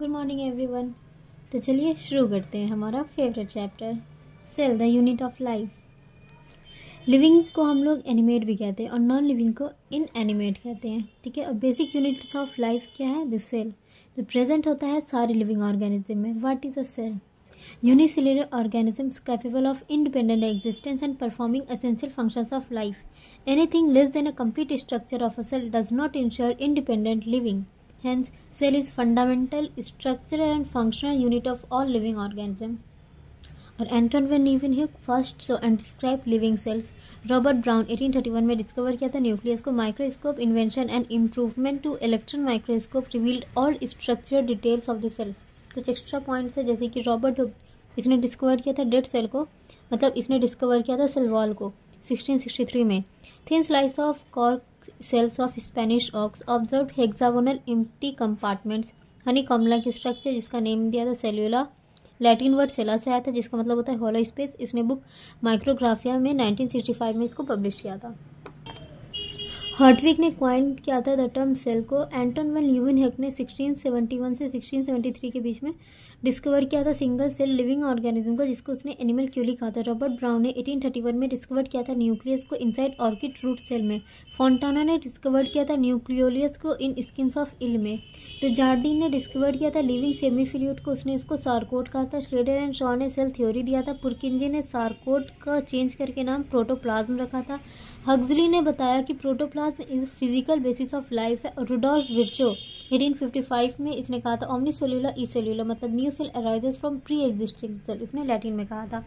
Good morning everyone. तो चलिए शुरू करते हैं हमारा favourite chapter, cell the unit of life. Living को हम लोग एनिमेट भी कहते हैं और नॉन लिविंग को इनएनिमेट कहते हैं। ठीक है, और बेसिक यूनिट्स ऑफ लाइफ क्या है? द सेल जो प्रेजेंट होता है सारे लिविंग ऑर्गेनिज्म में। What is a cell? Unicellular organisms capable of independent existence and performing essential functions of life. Anything less than a complete structure of a cell does not ensure independent living. Hence, cell is fundamental, structural and functional unit of all living organism. और Anton van लीeuwenhoek first saw and describe living cells. Robert Brown 1831 में discover किया था nucleus को। Microscope invention and improvement to electron microscope revealed all structural details of the cells. कुछ extra points है, जैसे कि रॉबर्ट हुक इसने डिस्कवर किया था डेड सेल को, मतलब इसने डिस्कवर किया था सेल वॉल को 1663 में। Thin slice of cork cells of Spanish ox observed hexagonal empty compartments। Honey कॉमला की स्ट्रक्चर जिसका नेम दिया था सेल्यूला, लैटिन वर्ड सेला से आया था जिसका मतलब होता है होलो स्पेस। इसने बुक माइक्रोग्राफिया में 1965 में इसको पब्लिश किया था। हर्टविग ने क्वाइन किया था द टर्म सेल को। एंटन वन लीeuwenhoek ने 1671 से 1673 के बीच में डिस्कवर किया था सिंगल सेल लिविंग ऑर्गेनिज्म को, जिसको उसने एनिमल क्यूली कहा था। रॉबर्ट ब्राउन ने 1831 में डिस्कवर किया था न्यूक्लियस को इनसाइड ऑर्किड रूट सेल में। फोंटाना ने डिस्कवर किया था न्यूक्लियोलियस को इन स्किन्स ऑफ इल में। डुजार्डिन ने डिस्कवर किया था लिविंग सेमीफ्लूइड को, उसने इसको सारकोट कहा था। श्लेडर एंड शॉ ने सेल थ्योरी दिया था। पुरकिंजे ने सारकोट का चेंज करके नाम प्रोटोप्लाज्म रखा था। हग्जली ने बताया कि protoplasm is physical basis of life है। और रुडोल्फ विर्चो 1855 में इसने कहा था ओमनी सेल्यूलर ई सेल्यूलर, मतलब new cell arises from pre existing cell, इसने लैटिन में कहा था।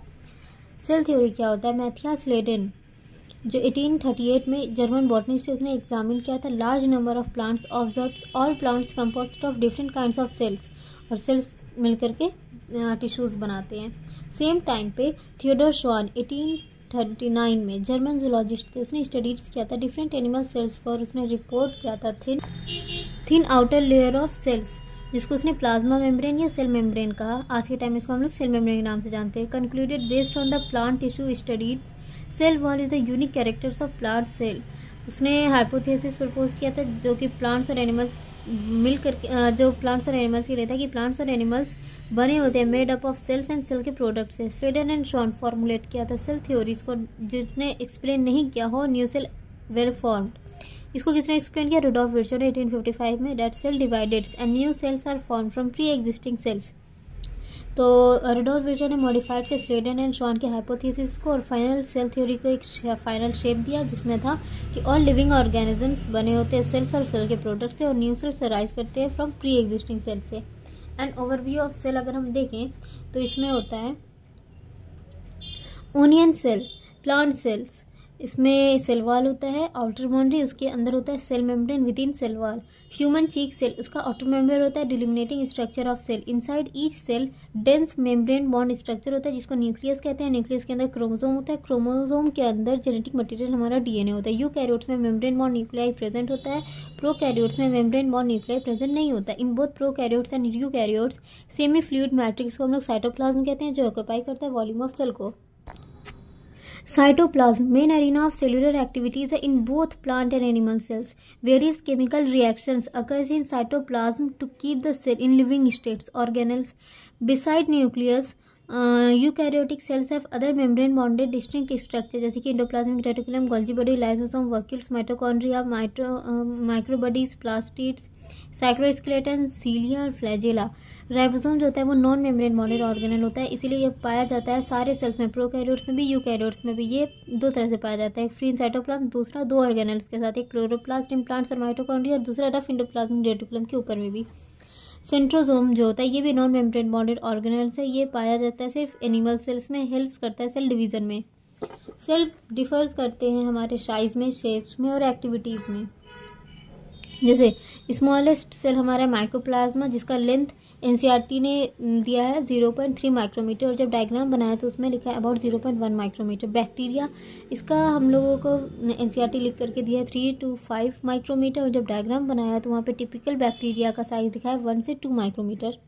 सेल थ्योरी क्या होता है? मैथियास लेडेन जो 1838 में जर्मन बॉटनिस्ट है, उसने एग्जामिन किया था large number of plants, observes all plants composed of different kinds of cells, और सेल्स मिलकर के टिश्यूज बनाते हैं। सेम टाइम पे थियोडोर श्वान 1839 में जर्मन जूलॉजिस्ट थे, उसने स्टडीज किया था डिफरेंट एनिमल सेल्स को, और उसने रिपोर्ट किया था thin outer layer of cells, जिसको उसने प्लाज्मा मेम्ब्रेन या सेल मेम्ब्रेन कहा। आज के टाइम में इसको हम लोग सेल मेम्ब्रेन के नाम से जानते हैं। Concluded based on the plant tissue studied cell wall is the unique characters of plant cell. उसने हाइपोथेसिस प्रपोज किया था जो कि प्लांट्स और एनिमल्स मिल करके जो प्लांट्स और एनिमल्स ही रहता है कि प्लांट्स और एनिमल्स बने होते हैं made up of cells and cell के प्रोडक्ट से। स्लेडन एंड शॉन फॉर्मुलेट किया था सेल थ्योरीज को, जिसने एक्सप्लेन नहीं किया हो न्यू सेल वेल फॉर्म्ड। इसको किसने एक्सप्लेन किया? रुडोल्फ विर्चो ने 1855 में। That cell divides and new cells are form from pre existing cells. तो रुडोल्फ विर्चो ने मॉडिफाइड के स्लेडन एंड शॉन के हाइपोथेसिस को और फाइनल सेल थ्योरी को एक फाइनल शेप दिया, जिसमें था कि ऑल लिविंग ऑर्गेनिजम्स बने होते हैं सेल्स और सेल के प्रोडक्ट से, और न्यू सेल्स अराइज करते हैं फ्रॉम प्री एग्जिस्टिंग सेल से। एंड ओवरव्यू ऑफ सेल अगर हम देखें तो इसमें होता है ओनियन सेल, प्लांट सेल्स, इसमें सेल वॉल होता है, आउटर बाउंड्री, उसके अंदर होता है cell membrane with in cell wall. Human cheek cell, उसका आउटर मेम्ब्रेन होता है delimiting structure of cell. Inside each cell dense membrane bond structure होता है जिसको न्यूक्लियस कहते हैं। न्यूक्लियस के अंदर क्रोमोसोम होता है, क्रोमोसोम के अंदर जेनेटिक मटेरियल हमारा डीएनए होता है। यूकैरियोट्स में मेम्ब्रेन बॉन्ड न्यूक्लियाई प्रेजेंट होता है, प्रोकैरियोट्स में मेम्ब्रेन बॉन्ड न्यूक्लियाई प्रेजेंट नहीं होता है। In both prokaryotes and eukaryotes semi fluid matrix को हम लोग साइटोप्लाज्म कहते हैं, जो ऑक्यूपाई करता है वॉल्यूम ऑफ सेल को। Cytoplasm, main arena of cellular activities in both plant and animal cells. Various chemical reactions occurs in cytoplasm to keep the cell in living states. Organelles, beside nucleus, eukaryotic cells have other membrane bonded distinct structure, जैसे कि endoplasmic reticulum, Golgi body, lysosome, vacuoles, mitochondria, microbodies, plastids, साइक्लोस्केलेटन, सीलिया और flagella. Ribosome जो होता है वो non membrane bonded organelle होता है, इसीलिए ये पाया जाता है सारे सेल्स में, प्रोकैरियोट्स में भी यूकैरियोट्स में भी। ये दो तरह से पाया जाता है, फ्री इन साइटोप्लाज्म, दूसरा दो ऑर्गेनल्स के साथ, एक क्लोरोप्लास्ट इन प्लांट्स और माइटोकॉन्ड्रिया, और दूसरा रफ एंडोप्लाज्मिक रेटिकुलम के ऊपर में भी। सेंट्रोसोम जो होता है ये भी नॉन मेम्ब्रेन बॉन्डेड ऑर्गेनल्स है, ये पाया जाता है सिर्फ एनिमल सेल्स में, हेल्प करता है सेल डिवीजन में। सेल डिफर्स करते हैं हमारे साइज में, शेप्स में और एक्टिविटीज में। जैसे स्मॉलेस्ट सेल हमारा माइक्रोप्लाज्मा, जिसका लेंथ एनसीईआरटी ने दिया है 0.3 माइक्रोमीटर, और जब डायग्राम बनाया तो उसमें लिखा है अबाउट 0.1 माइक्रोमीटर। बैक्टीरिया, इसका हम लोगों को एनसीईआरटी लिख करके दिया है 3 to 5 माइक्रोमीटर, और जब डायग्राम बनाया तो वहाँ पे टिपिकल बैक्टीरिया का साइज दिखा है 1 से 2 माइक्रोमीटर।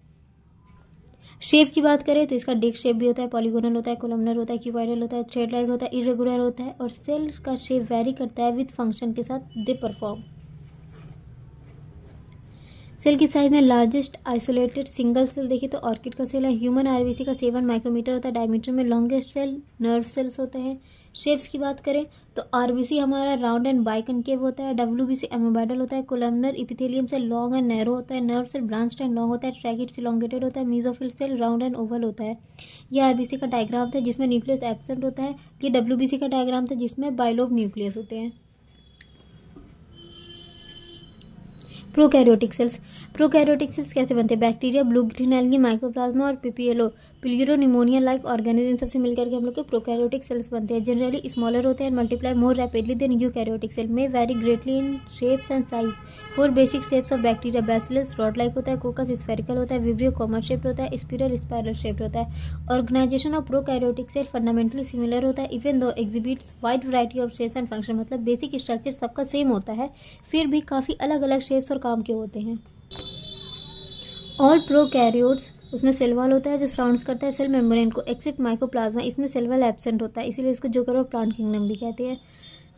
शेप की बात करें तो इसका डिस्क शेप भी होता है, पॉलीगोनल होता है, कोलमनर होता है, क्यूबाइडल होता है, थ्रेड लाइक होता है, इरेगुलर होता है, और सेल का शेप वेरी करता है विद फंक्शन के साथ दे परफॉर्म। सेल की साइज में लार्जेस्ट आइसोलेटेड सिंगल सेल देखिए तो ऑर्किड का सेल है। ह्यूमन आरबीसी का 7 माइक्रोमीटर होता है डायमीटर में। लॉन्गेस्ट सेल नर्व सेल्स होते हैं। शेप्स की बात करें तो आरबीसी हमारा राउंड एंड बाइकनकेव होता है। डब्ल्यूबीसी एमोबाइडल होता है। Columnar epithelium cell long and narrow होता है। Nerve cell branched and long होता है। ट्रैकिड इलोंगेटेड होता है। Mesophyll cell round and oval होता है। यह आरबीसी का डायग्राम था जिसमें न्यूक्लियस एब्सेंट होता है। ये डब्ल्यूबीसी का डायग्राम था जिसमें बाइलोब न्यूक्लियस होते हैं। प्रोकैरियोटिक सेल्स कैसे बनते हैं? Bacteria, blue green algae, mycoplasma और पीपीएलओ प्यूरोनिमोनिया लाइक ऑर्गेनिज्म सबसे मिलकर के हम लोग के प्रोकैरियोटिक सेल्स बनते हैं। जनरली स्मॉलर होते हैं and multiply more rapidly than eukaryotic cell, में vary greatly in shapes and size. 4 basic shapes of bacteria, bacillus rod like होता है, कोकस स्फेरिकल होता है, विब्रियो कॉमर शेप्ड होता है, स्पिरल स्पाइरल शेप्ड होता है। Organisation of prokaryotic cell fundamentally similar होता है even though exhibits wide variety of shapes and function, मतलब बेसिक स्ट्रक्चर सबका सेम होता है फिर भी काफ़ी अलग अलग शेप्स और काम के होते हैं। ऑल प्रोकैरियोट्स उसमें सेल वॉल होता है जो सराउंड्स करता है सेल मेम्ब्रेन को, एक्सेप्ट माइकोप्लाज्मा, इसमें सेल वॉल एब्सेंट होता है इसीलिए इसको जोकर ऑफ प्लांट किंगडम भी कहते हैं।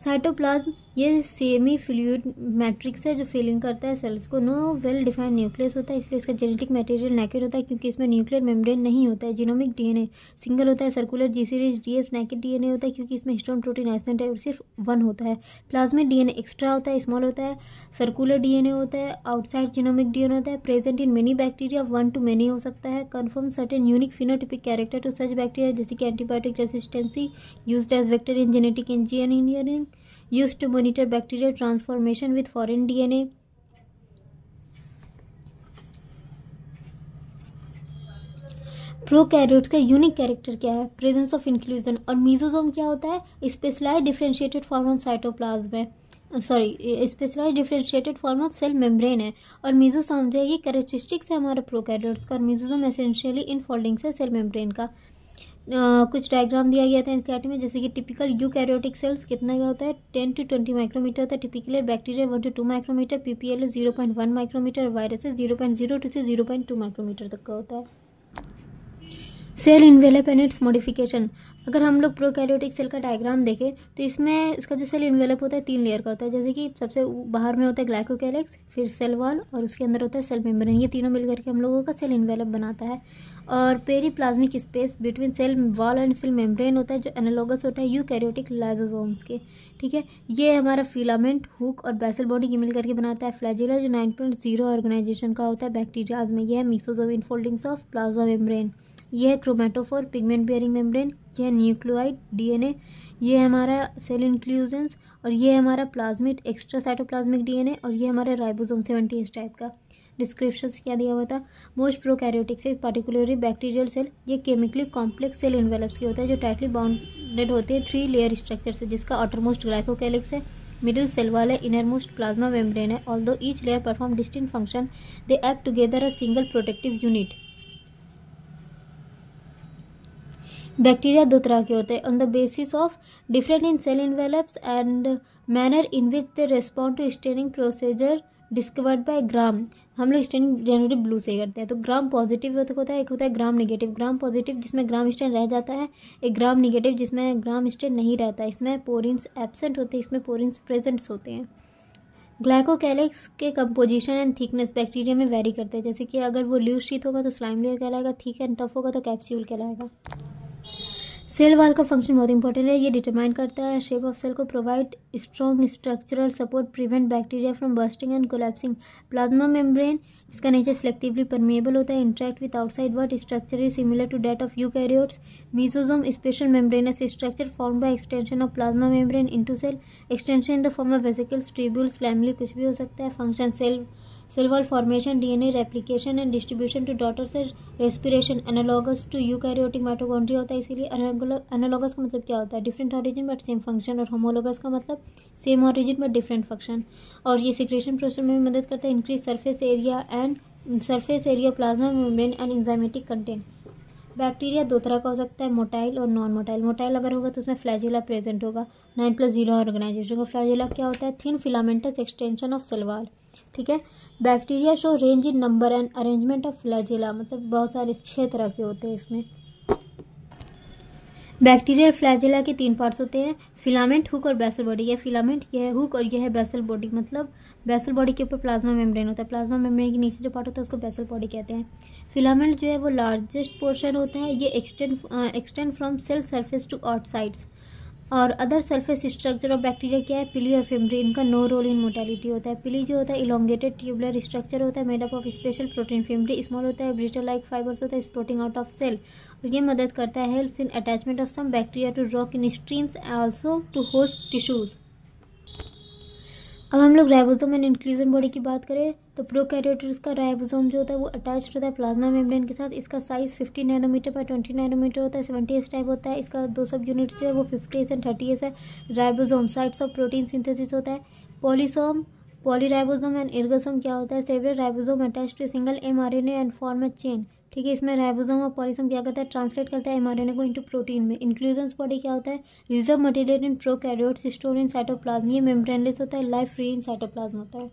साइटोप्लाज्म ये सेमी फ्लूइड मैट्रिक्स है जो फिलिंग करता है सेल्स को। नो वेल डिफाइंड न्यूक्लियस होता है इसलिए इसका जेनेटिक मटेरियल नेकेड होता है क्योंकि इसमें न्यूक्लियर मेम्ब्रेन नहीं होता है। जीनोमिक डीएनए सिंगल होता है। सर्कुलर जी सीरीज डीएस नेकेड डीएनए होता है क्योंकि इसमें हिस्टोन प्रोटीन एब्सेंट है और सिर्फ 1 होता है। प्लाज्मिक डीएनए एक्स्ट्रा होता है, स्मॉल होता है। सर्कुलर डीएनए होता है, आउटसाइड जीनोमिक डीएनए होता है, present in many bacteria, 1 to many हो सकता है। Confirm certain unique phenotypic character to such bacteria जैसे कि antibiotic resistancy, used as vector in genetic engineering, used to monitor bacterial transformation with foreign DNA. Prokaryotes का unique character क्या है? Presence of inclusion. और mesosome क्या होता है? Specialized differentiated form of cytoplasm है, specialized differentiated form of cell membrane है। और मीजोसोम जो है ये कैरेक्टरिस्टिक्स है हमारे प्रोकैरियोट्स का। और मीजोसोम एसेंशियली इनफोल्डिंग्स है सेल मेम्ब्रेन का। कुछ डायग्राम दिया गया था एनसीईआरटी में जैसे कि टिपिकल यूकैरियोटिक सेल्स कितना का होता है 10 to 20 माइक्रोमीटर होता है। Typically bacteria 1 to 2 micrometre, PPL 0.1 micrometre, viruses 0.02 से 0.2 माइक्रोमीटर तक का होता है। Cell envelope and its modification. अगर हम लोग प्रोकैरियोटिक सेल का डायग्राम देखें तो इसमें इसका जो सेल इन्वेलप होता है 3 लेयर का होता है। जैसे कि सबसे बाहर में होता है ग्लाइकोकैलिक्स, फिर सेल वॉल और उसके अंदर होता है सेल मेम्ब्रेन। ये तीनों मिलकर के हम लोगों का सेल इन्वेलप बनाता है। और periplasmic space between cell wall and cell membrane होता है जो एनालॉगस होता है यूकैरियोटिक लाइसोसोम्स के। ठीक है, ये हमारा फिलामेंट, हुक और बेसल बॉडी की मिल करके बनाता है। फ्लैजिला जो 9.0 ऑर्गेनाइजेशन का होता है बैक्टीरियाज में। यह है mesosome infoldings of plasma membrane. यह है क्रोमेटोफोर पिगमेंट बियरिंग मेम्ब्रेन। यह है न्यूक्लियोइड डीएनए। ये है हमारा सेल इंक्लूजन्स। और ये है हमारा प्लाज्मिड एक्स्ट्रा साइटोप्लाज्मिक डीएनए। और ये हमारा राइबोसोम 70S टाइप का। डिस्क्रिप्शन क्या दिया हुआ था? Most prokaryotic cell particularly bacterial cell ये केमिकली कॉम्प्लेक्स सेल इन्वेलप्स की होता है जो टाइटली बाउंडेड होते हैं 3 लेयर स्ट्रक्चर से, जिसका आउटरमोस्ट ग्लाइकोकैलिक्स है, मिडिल सेल वॉल है, इनरमोस्ट प्लाज्मा मेम्ब्रेन है। Although each layer perform distinct function they act together a single protective unit. Bacteria 2 तरह के होते हैं on the basis of different in cell envelopes and manner in which they respond to staining procedure discovered by Gram. हम लोग staining generally blue से करते हैं। तो ग्राम पॉजिटिव होता है, एक होता है ग्राम नेगेटिव। ग्राम पॉजिटिव जिसमें ग्राम स्टेन रह जाता है, एक ग्राम नेगेटिव जिसमें ग्राम स्टेन नहीं रहता है। इसमें पोरिन्स एब्सेंट होते हैं, इसमें पोरिन्स प्रेजेंट्स होते हैं। ग्लाइकोकैलिक्स के कंपोजिशन एंड थिकनेस बैक्टीरिया में वेरी करते हैं। जैसे कि अगर वो लूज शीट होगा तो स्लाइम लेयर कहलाएगा, थिक एंड टफ होगा तो कैप्सूल कहलाएगा। सेल वॉल का फंक्शन बहुत इंपॉर्टेंट है। ये डिटरमाइन करता है शेप ऑफ सेल को, provide strong structural support, prevent bacteria from bursting and collapsing. Plasma membrane इसका नेचर सेलेक्टिवली परमिएबल होता है, interact with outside world, structure is similar to that of eukaryotes. Mesosome special membranous structure formed by extension of plasma membrane into cell, extension in the form of vesicles, tubules, lamellae कुछ भी हो सकता है। Function cell wall formation, DNA replication and distribution to daughter cell, respiration, analogous to eukaryotic mitochondria होता है। इसीलिए analogous का मतलब क्या होता है? Different origin but same function. और होमोलोगस का मतलब same origin but different function. और ये सिक्रेशन प्रोसेस में भी मदद करता है, increase surface area plasma membrane and enzymatic content. Bacteria 2 तरह का हो सकता है, मोटाइल और नॉन मोटाइल। मोटाइल अगर होगा तो उसमें फ्लैजिला प्रेजेंट होगा, 9+0 ऑर्गेनाइजेशन का। फ्लैजिला क्या होता है? Thin filamentous extension of cell wall. ठीक है, bacteria show range in number and arrangement of flagella, मतलब बहुत सारे 6 तरह के होते हैं इसमें। बैक्टीरियल फ्लैजेला के 3 पार्ट्स होते हैं, फिलामेंट, हुक और बेसल बॉडी। यह फिलामेंट, यह है हुक और यह है बेसल बॉडी। मतलब बेसल बॉडी के ऊपर प्लाज्मा मेम्ब्रेन होता है, प्लाज्मा मेम्ब्रेन के नीचे जो पार्ट होता है उसको बेसल बॉडी कहते हैं। फिलामेंट जो है वो लार्जेस्ट पोर्शन होता है, ये extend from cell surface to outsides. और other surface structure of bacteria क्या है, पिली और फिम्ब्री, इनका नो रोल इन मोटेलिटी होता है। पिली जो होता है इलोंगेटेड ट्यूबुलर स्ट्रक्चर होता है made up of special protein. Fimbriae small होता है, ब्रिटल लाइक फाइबर्स होता है, स्प्रोटिंग आउट ऑफ सेल, और ये मदद करता है, helps in attachment of some bacteria to rock in streams, also to host tissues. अब हम लोग राइबोसोम एंड इंक्लूजन बॉडी की बात करें तो प्रोकैरियोट्स का राइबोसोम जो होता है वो अटैच्ड होता है प्लाज्मा मेम्ब्रेन के साथ। इसका साइज 50 नैनोमीटर बाय 20 नैनोमीटर होता है, 70s टाइप होता है। इसका 2 सब यूनिट जो है वो 50s एंड 30s है। Ribosome sites of protein synthesis होता है। पॉलीसोम, पॉलीराइबोसोम एंड एर्गोसोम क्या होता है, several ribosome attach to single mRNA and form a chain. ठीक है, इसमें राइबोसोम और पॉलीसोम क्या करता है, ट्रांसलेट करता है mRNA को इनटू प्रोटीन में। इंक्लूजन बॉडी क्या होता है, reserve material in prokaryotes store in cytoplasm. ये मेम्ब्रेनलेस होता है, लाइफ फ्री इन साइटोप्लाज्म होता है।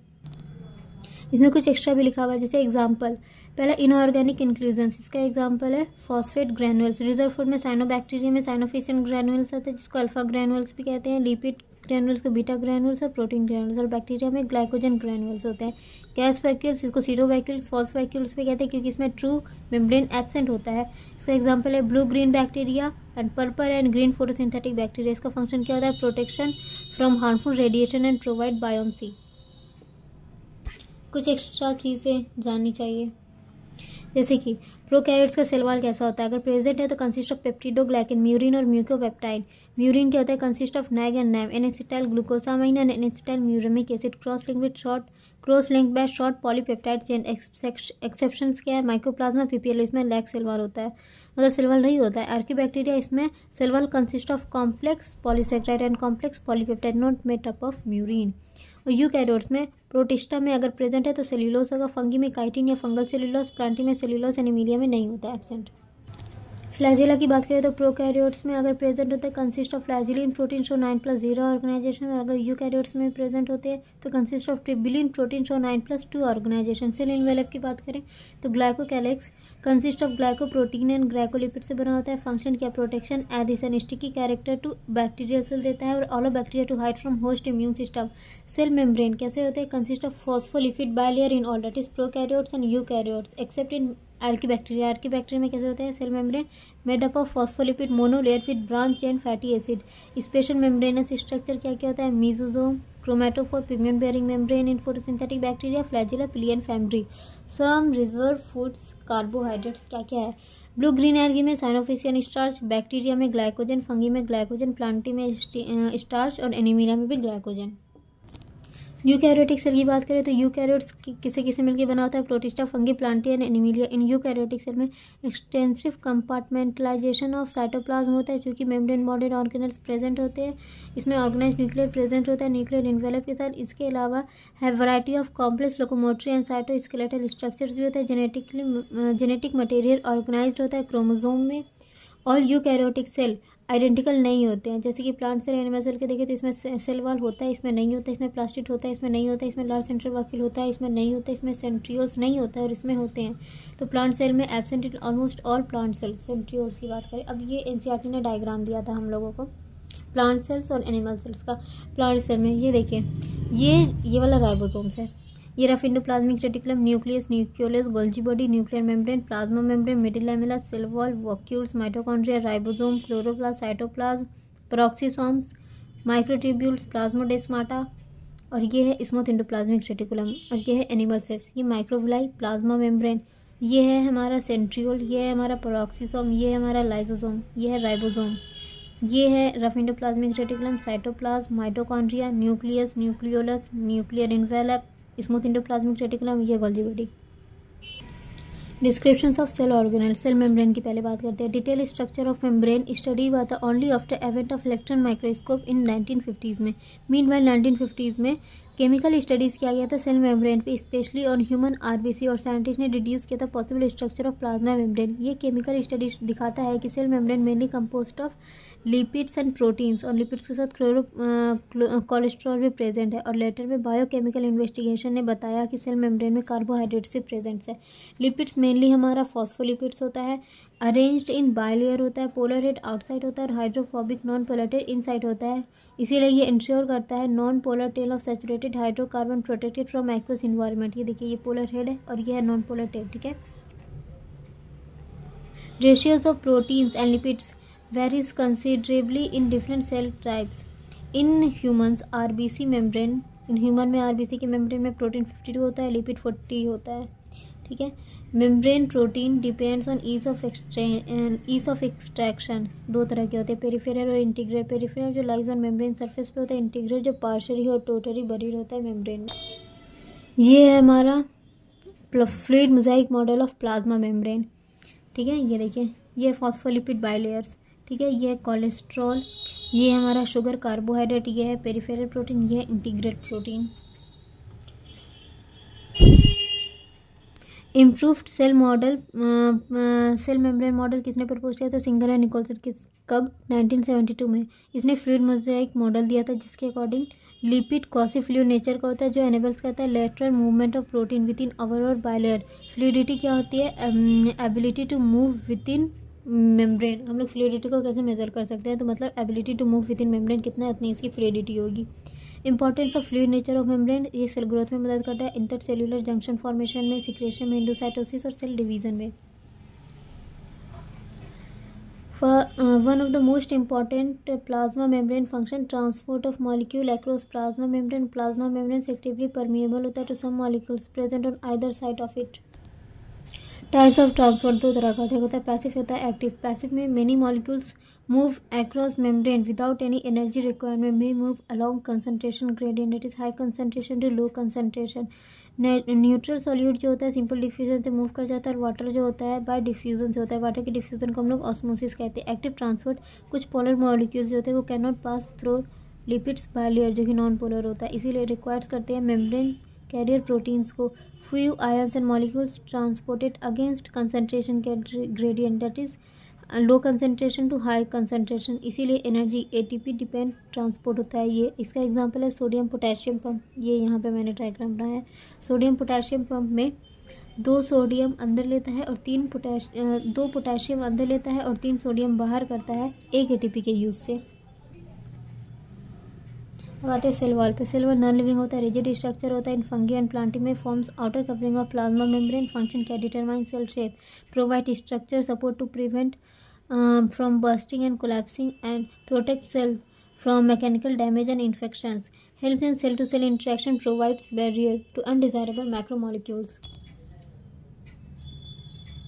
इसमें कुछ एक्स्ट्रा भी लिखा हुआ है, जैसे एग्जांपल पहला इनऑर्गेनिक इंक्लूजन्स, इसका एग्जांपल है फॉस्फेट ग्रैनुअल्स। रिजर्व फूड में साइनोबैक्टीरिया में साइनोफिशियन ग्रैनुअल्स आते हैं जिसको अल्फा ग्रैनुअल्स भी कहते हैं, लिपिड ग्रैनुअल्स को बीटा ग्रैनुअल्स और प्रोटीन ग्रैनुअल्स, और बैक्टीरिया में ग्लाइकोजन ग्रैनुअल्स होते हैं। गैस वैक्यूल्स, इसको सीरो वैक्यूल्स, फॉल्स वैक्यूल्स भी कहते हैं क्योंकि इसमें ट्रू मेम्ब्रेन एब्सेंट होता है। इसका एग्जांपल है blue green bacteria and purple and green photosynthetic bacteria. इसका फंक्शन क्या होता है, protection from harmful radiation and provide buoyancy. कुछ एक्स्ट्रा चीज़ें जाननी चाहिए, जैसे कि प्रोकैरियोट्स का सेल वॉल कैसा होता है, अगर प्रेजेंट है तो कंसिस्ट ऑफ पेप्टिडोग्लाइकन, म्यूरिन और म्यूकोपेप्टाइड। म्यूरिन क्या होता है, consist of NAG and NAM, N acetyl glucosamine and N acetyl muramic acid, cross link by short polypeptide chain. Exceptions क्या है, माइकोप्लाज्मा पीपीएल, इसमें लैग सेल वॉल होता है, मतलब सेल वॉल नहीं होता है। आर्किबैक्टीरिया, इसमें cell wall consist of complex polysaccharide and complex polypeptide not made up of murein. और यूकैरियोट्स में प्रोटिस्टा में अगर प्रेजेंट है तो सेल्यूलोस होगा, फंगी में काइटिन या फंगल सेल्यूलोस, प्लांटी में सेल्यूलोस, एनीमिलिया में नहीं होता है, एब्सेंट। फ्लैजेला की बात करें तो प्रोकैरियोट्स में अगर प्रेजेंट होते हैं consist of flagellin protein show 9+0 organization, और अगर यूकैरियोट्स में प्रेजेंट होते हैं तो consist of tubulin protein show 9+2 organization. Cell envelope की बात करें तो glycocalyx consist of glycoprotein and glycolipid से बना होता है। फंक्शन क्या, protection, adhesion, sticky character to bacterial cell देता है, और allow bacteria to hide from host immune system. Cell membrane कैसे होते हैं, consist of phospholipid bilayer in all that is prokaryotes and eukaryotes except in archaebacteria. Archaebacteria में कैसे होता है, cell membrane made up of phospholipid monolayer with branch chain fatty acid. Special membranous structure क्या क्या होता है, mesosome, chromatophore, pigment bearing membrane in photosynthetic bacteria, flagella, pili and fimbriae. Some reserve foods carbohydrates क्या क्या है, blue green algae में cyanophycean starch, bacteria में glycogen, fungi में ग्लाइकोजन, प्लांटी में स्टार्च और एनीमिलिया में भी ग्लाइकोजन। यूकैरियोटिक सेल की बात करें तो यूकैरियोट्स किसे किसे मिलकर बना होता है, protista, fungi, plantae and animalia. इन यूकैरियोटिक सेल में एक्सटेंसिव कंपार्टमेंटलाइजेशन ऑफ साइटोप्लाज्म होता है क्योंकि मेम्ब्रेन बॉन्डेड ऑर्गेनेल्स प्रेजेंट होते हैं। इसमें ऑर्गेनाइज न्यूक्लियर प्रेजेंट होता है न्यूक्लियर इन्वेलप के साथ। इसके अलावा है variety of complex locomotory and cytoskeletal structures भी होते हैं। जेनेटिक मटेरियल ऑर्गेनाइज्ड होता है क्रोमोसोम में। ऑल यूकैरियोटिक सेल आइडेंटिकल नहीं होते हैं, जैसे कि प्लांट सेल, एनिमल सेल के देखें तो इसमें सेल वॉल होता है, इसमें नहीं होता है, इसमें प्लास्टिड होता है, इसमें नहीं होता है, इसमें लार्ज सेंट्रल वैक्यूल होता है, इसमें नहीं होता है, इसमें सेंट्रियोल्स नहीं होता है और इसमें होते हैं। तो प्लांट सेल में absent in almost all plant cell. Centrioles की बात करें, अब ये एनसीईआरटी ने डायग्राम दिया था हम लोगों को प्लांट सेल्स और एनिमल सेल्स का। प्लांट सेल में ये देखिए, ये वाला राइबोसोम्स है, ये rough endoplasmic reticulum, nucleus, nucleolus, Golgi body, nuclear membrane, plasma membrane, middle lamella, cell wall, vacuoles, mitochondria, ribosome, chloroplast, cytoplasm, peroxisomes, microtubules, plasmodesmata, और ये है स्मूथ एंडोप्लाज्मिक रेटिकुलम, और ये है एनिमल सेल्स, ये माइक्रोविलाई, प्लाज्मा मेम्ब्रेन, ये है हमारा सेंट्रियोल, ये है हमारा पेरोक्सीसोम, ये है हमारा लाइसोसोम, ये है राइबोसोम, ये है rough endoplasmic reticulum, cytoplasm, mitochondria, nucleus, nucleolus, nuclear envelope, smooth endoplasmic reticulum, ये Golgi body. Descriptions of cell organelle. Cell membrane की पहले बात करते हैं। Detail structure of membrane study हुआ था only after advent of electron microscope in 1950s में। Meanwhile 1950s में केमिकल स्टडीज़ किया गया था सेल मेम्ब्रेन पे, स्पेशली ऑन ह्यूमन आरबीसी, और साइंटिस्ट ने डिड्यूस किया था possible structure of plasma membrane. ये केमिकल स्टडीज दिखाता है कि cell membrane mainly composed of lipids and proteins, और लिपिड्स के साथ कोलेस्ट्रॉल भी प्रेजेंट है। और लेटर में बायोकेमिकल इन्वेस्टिगेशन ने बताया कि सेल मेम्ब्रेन में कार्बोहाइड्रेट्स भी प्रेजेंट है। लिपिड्स मेनली हमारा फॉस्फोलिपिड्स होता है, अरेंज्ड इन बाइलेयर होता है, पोलर हेड आउटसाइड होता है और hydrophobic non polar tail inside होता है। इसीलिए ये इंश्योर करता है non polar tail of saturated hydrocarbon protected from aqueous environment. ये देखिए, ये पोलर हेड है और ये है नॉन पोलर टेल, ठीक है। Ratios of proteins and lipids varies considerably in different cell types. In humans, RBC membrane, in human में RBC के membrane में प्रोटीन 52 होता है, लिपिड 40 होता है, ठीक है। Membrane protein depends on ease of extraction. दो तरह के होते हैं, पेरिफेरल और इंटीग्रल। पेरिफेरल जो लाइज ऑन मेम्ब्रेन सरफेस पे होता है, इंटीग्रल जो पार्शियली और टोटली बरीड होता है मेम्ब्रेन में। ये है हमारा fluid Mosaic model of plasma membrane, ठीक है। ये देखिए, ये फॉस्फोलिपिड बाइलेयर्स, ठीक है। ये है कोलेस्ट्रॉल, ये हमारा शुगर कार्बोहाइड्रेट, ये है पेरिफेरल प्रोटीन, ये है integral protein. Improved cell model, cell membrane model किसने प्रपोज किया था? Singer and Nicolson. कब? 1972 में। इसने फ्लूइड मोजाइक मॉडल दिया था जिसके according lipid quasi fluid nature का होता है, जो एनेबल्स करता है lateral movement of protein within overall bilayer. Fluidity क्या होती है? Ability to move within membrane. हम लोग फ्लूइडिटी को कैसे मेजर कर सकते हैं? तो मतलब ability to move within membrane कितना है, उतनी इसकी फ्लूइडिटी होगी। Importance of fluid nature of membrane, ये सेल ग्रोथ में मदद करता है, इंटरसेल्यूलर जंक्शन फॉर्मेशन में, सिक्रेशन में, एंडोसाइटोसिस और सेल डिवीजन में। One of the most important plasma membrane function, transport of molecule across plasma membrane. Plasma membrane selectively permeable होता है to some molecules present on either side of it. Types of transport दो तरह का होता है, passive होता है active. Passive में many molecules move across membrane without any energy requirement, may move along concentration gradient, that is high concentration to low concentration. Neutral solute जो होता है सिंपल डिफ्यूजन से मूव कर जाता है, और वाटर जो होता है बाय डिफ्यूजन से होता है। वाटर की डिफ्यूजन को हम लोग ऑस्मोसिस कहते हैं। एक्टिव ट्रांसपोर्ट, कुछ पोलर मॉलिक्यूल्स जो होते हैं वो can not pass through lipids bilayer, जो कि नॉन पोलर होता है, इसीलिए रिक्वायर्स करते हैं मेम्ब्रेन कैरियर प्रोटीन्स को few ions and molecules transported against concentration gradient, that is low concentration to high concentration, इसीलिए एनर्जी ATP डिपेंड ट्रांसपोर्ट होता है। ये इसका एग्जांपल है सोडियम पोटेशियम पंप। ये यहाँ पे मैंने डायग्राम बनाया है। सोडियम पोटेशियम पंप में 2 सोडियम अंदर लेता है और 2 पोटेशियम अंदर लेता है और 3 सोडियम बाहर करता है 1 ATP के यूज से। अब आते हैं सेल वॉल पे। सेल वॉल नॉन लिविंग होता है, रिजिड स्ट्रक्चर होता है। इन फंगी एंड प्लांटी में forms outer covering of plasma membrane. Function क्या? Determine cell shape, provide structure support to prevent from bursting and collapsing and protect cell from mechanical damage and infections, helps in cell to cell interaction, provides barrier to undesirable macromolecules.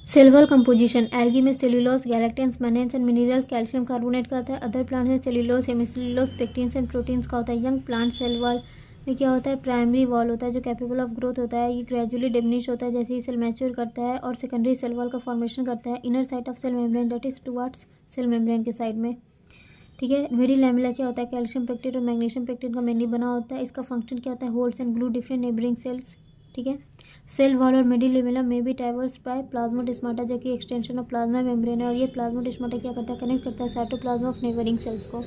Cell wall composition, algae में cellulose, galactans, mannans and mineral, calcium carbonate का होता है। Other plant में cellulose, हेमिसेल्यूलोज, pectins and proteins का होता है। Young plant cell wall में क्या होता है? प्राइमरी वॉल होता है जो कैपेबल ऑफ ग्रोथ होता है। ये ग्रेजुअली डिमिनिश होता है जैसे ही सेल मैच्योर करता है, और सेकेंडरी सेल वॉल का फॉर्मेशन करता है inner side of cell membrane, that is towards cell membrane के साइड में, ठीक है। मेरी लैमेला क्या होता है? कैल्शियम पेक्टेट और मैग्नीशियम पेक्टेट का मेनली बना होता है। इसका फंक्शन क्या होता है? Holds and glue different neighbouring cells, ठीक है। सेल वॉल और मिडिल लेमेला में भी डाइवर्स बाय प्लाज्मोडेस्माटा, जो कि एक्सटेंशन ऑफ प्लाज्मा मेम्ब्रेन है। और ये प्लाज्मोडेस्माटा क्या करता है? कनेक्ट करता है साइटोप्लाज्म ऑफ नेबरिंग सेल्स को।